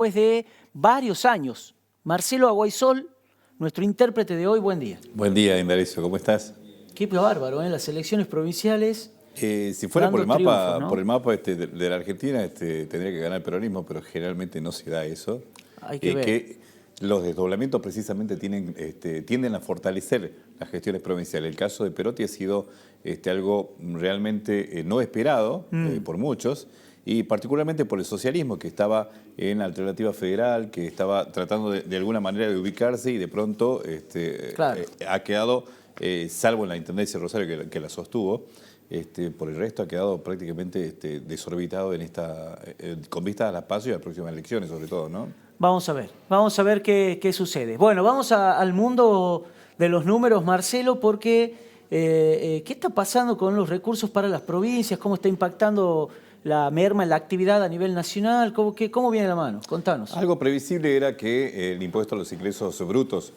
después de varios años. Marcelo Aguaysol, nuestro intérprete de hoy, buen día. Buen día, Indalecio, ¿cómo estás? Qué bárbaro, ¿eh? Las elecciones provinciales. Si fuera por el mapa, triunfos, ¿no? por el mapa de la Argentina, tendría que ganar el peronismo, pero generalmente no se da eso. Hay que ver. Que los desdoblamientos precisamente tienden a fortalecer las gestiones provinciales. El caso de Perotti ha sido algo realmente no esperado por muchos, y particularmente por el socialismo, que estaba en Alternativa Federal, que estaba tratando de alguna manera de ubicarse y de pronto Claro. ha quedado, salvo en la Intendencia de Rosario que la sostuvo, por el resto ha quedado prácticamente desorbitado con vistas a las PASO y a las próximas elecciones, sobre todo, ¿no? Vamos a ver qué sucede. Bueno, vamos al mundo de los números, Marcelo, porque ¿qué está pasando con los recursos para las provincias? ¿Cómo está impactando la merma en la actividad a nivel nacional? ¿Cómo viene la mano? Contanos. Algo previsible era que el impuesto a los ingresos brutos,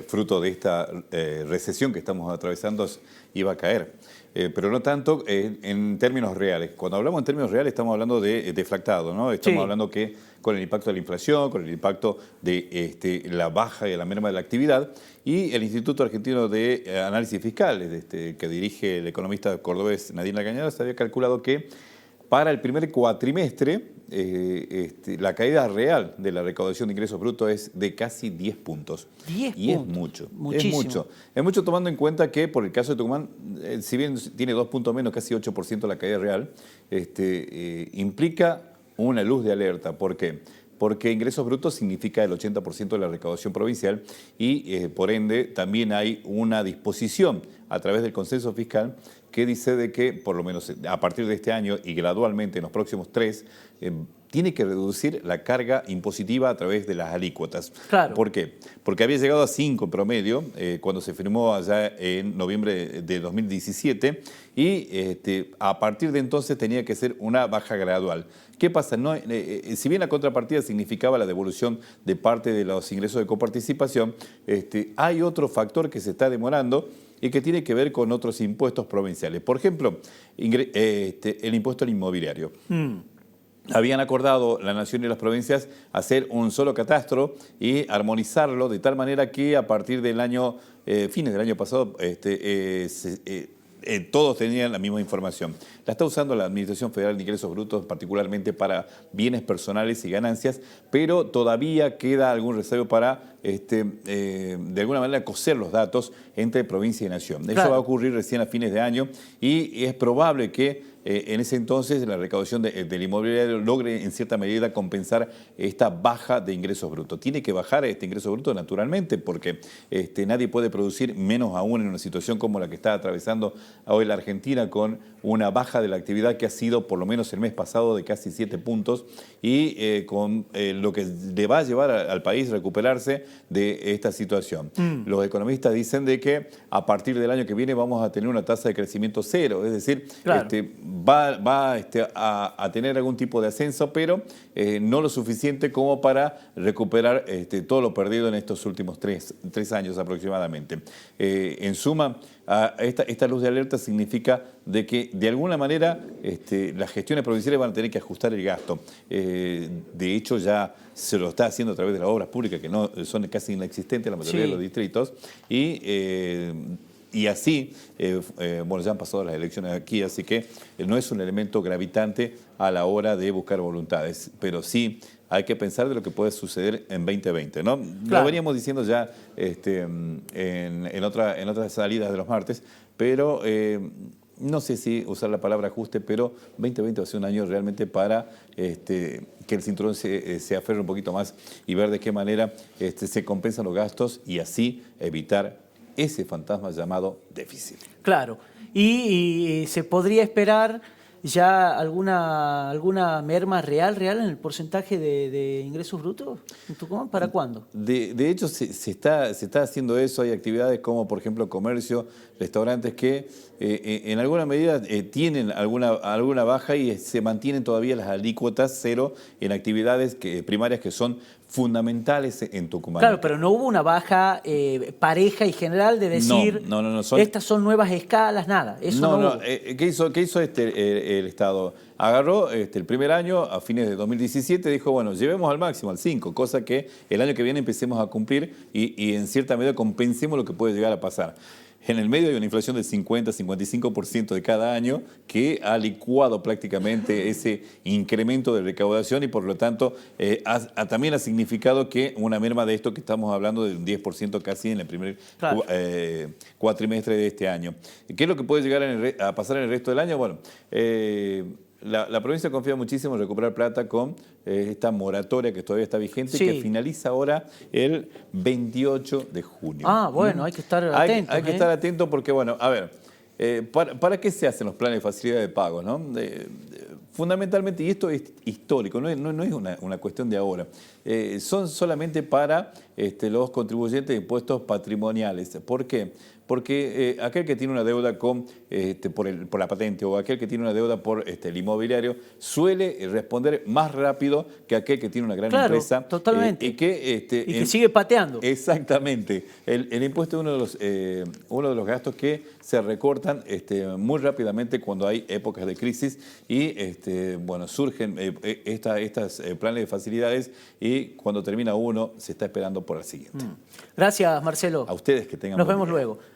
fruto de esta recesión que estamos atravesando, iba a caer. Pero no tanto en términos reales. Cuando hablamos en términos reales estamos hablando de deflactado, ¿no? Estamos hablando que con el impacto de la inflación, con el impacto de la baja y de la merma de la actividad, y el Instituto Argentino de Análisis Fiscal, que dirige el economista cordobés Nadine Lagañada, se había calculado que para el primer cuatrimestre la caída real de la recaudación de ingresos brutos es de casi 10 puntos. 10 y puntos. Es mucho. Muchísimo. Es mucho. Es mucho tomando en cuenta que por el caso de Tucumán, si bien tiene 2 puntos menos, casi 8% la caída real, implica una luz de alerta. ¿Por qué? Porque ingresos brutos significa el 80% de la recaudación provincial y por ende también hay una disposición a través del consenso fiscal que dice de que por lo menos a partir de este año y gradualmente en los próximos 3 tiene que reducir la carga impositiva a través de las alícuotas. Claro. ¿Por qué? Porque había llegado a 5 en promedio cuando se firmó allá en noviembre de 2017 y a partir de entonces tenía que ser una baja gradual. ¿Qué pasa? No, si bien la contrapartida significaba la devolución de parte de los ingresos de coparticipación, hay otro factor que se está demorando y que tiene que ver con otros impuestos provinciales. Por ejemplo, el impuesto al inmobiliario. Habían acordado la Nación y las provincias hacer un solo catastro y armonizarlo de tal manera que a partir del año, fines del año pasado, todos tenían la misma información. La está usando la Administración Federal de Ingresos Brutos particularmente para bienes personales y ganancias, pero todavía queda algún reservo para, de alguna manera, coser los datos entre provincia y nación. Claro. Eso va a ocurrir recién a fines de año y es probable que en ese entonces la recaudación del inmobiliario logre en cierta medida compensar esta baja de ingresos brutos. Tiene que bajar este ingreso bruto naturalmente porque nadie puede producir, menos aún en una situación como la que está atravesando hoy la Argentina, con una baja de la actividad que ha sido por lo menos el mes pasado de casi 7 puntos y con lo que le va a llevar al país recuperarse de esta situación. Los economistas dicen de que a partir del año que viene vamos a tener una tasa de crecimiento cero, es decir, claro, va a tener algún tipo de ascenso, pero no lo suficiente como para recuperar todo lo perdido en estos últimos tres años aproximadamente. En suma, esta luz de alerta significa de que de alguna manera las gestiones provinciales van a tener que ajustar el gasto. De hecho ya se lo está haciendo a través de las obras públicas, que no son casi inexistentes en la mayoría de los distritos, y así, bueno, ya han pasado las elecciones aquí, así que no es un elemento gravitante a la hora de buscar voluntades, pero sí hay que pensar de lo que puede suceder en 2020, ¿no? Claro. Lo veníamos diciendo ya en otras salidas de los martes, pero no sé si usar la palabra ajuste, pero 2020 va a ser un año realmente para que el cinturón se aferre un poquito más y ver de qué manera se compensan los gastos y así evitar ese fantasma llamado déficit. Claro, y se podría esperar ya alguna merma real en el porcentaje de ingresos brutos en Tucumán. ¿Para cuándo? De hecho, se está haciendo eso. Hay actividades como, por ejemplo, comercio, restaurantes que en alguna medida tienen alguna baja y se mantienen todavía las alícuotas cero en actividades primarias que son fundamentales en Tucumán. Claro, pero no hubo una baja pareja y general de decir, no, estas son nuevas escalas, nada. Eso no hubo. ¿Qué hizo el Estado agarró el primer año, a fines de 2017, dijo, bueno, llevemos al máximo, al 5, cosa que el año que viene empecemos a cumplir y en cierta medida compensemos lo que puede llegar a pasar. En el medio hay una inflación del 50-55% de cada año que ha licuado prácticamente ese incremento de recaudación y por lo tanto también ha significado que una merma de esto que estamos hablando de un 10% casi en el primer cuatrimestre de este año. ¿Qué es lo que puede llegar a pasar en el resto del año? Bueno, la provincia confía muchísimo en recuperar plata con esta moratoria que todavía está vigente y que finaliza ahora el 28 de junio. Ah, bueno, hay que estar atentos. Hay que estar atentos porque, bueno, a ver, ¿para qué se hacen los planes de facilidad de pago, no? Fundamentalmente, y esto es histórico, no es una cuestión de ahora, son solamente para los contribuyentes de impuestos patrimoniales. ¿Por qué? Porque aquel que tiene una deuda por la patente o aquel que tiene una deuda por el inmobiliario suele responder más rápido que aquel que tiene una gran empresa. Totalmente. Y que sigue pateando. Exactamente. El impuesto es uno de los gastos que se recortan muy rápidamente cuando hay épocas de crisis y bueno, surgen estos planes de facilidades y cuando termina uno se está esperando por el siguiente. Gracias, Marcelo. A ustedes que tengan Nos buen vemos día. luego.